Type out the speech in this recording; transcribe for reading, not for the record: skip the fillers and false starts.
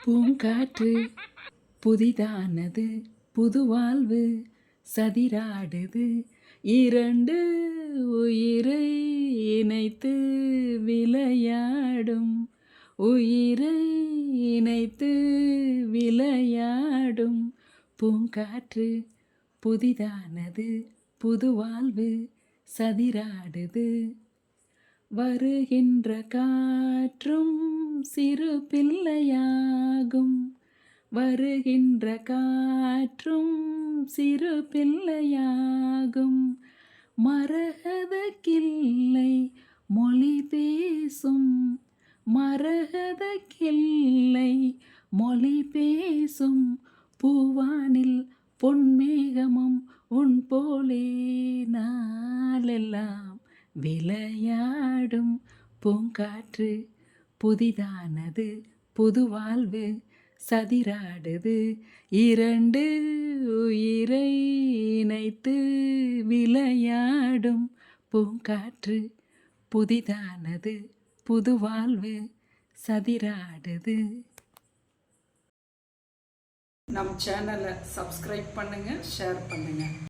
பூங்காற்று புதிதானது, புதுவாழ்வு சதிராடுது, இரண்டு உயிரை இணைத்து விளையாடும், உயிரை இணைத்து விளையாடும். பூங்காற்று புதிதானது, புதுவாழ்வு சதிராடுது, வருகின்ற காற்றும் சிறு பிள்ளையாகும், வருகின்ற காற்றும் சிறு பிள்ளையாகும். மரகத கிள்ளை மொழி பேசும், மரகத கிள்ளை மொழி பேசும். பூவானில் பொன்மேகமும் உன் போலே நாளெல்லாம் விளையாடும். பூங்காற்று புதிதானது, புதுவாழ்வு சதிராடுது, இரண்டு உயிரை இணைத்து விளையாடும். பூங்காற்று புதிதானது, புதுவாழ்வு சதிராடுது. நம் சேனலை சப்ஸ்கிரைப் பண்ணுங்கள், ஷேர் பண்ணுங்கள்.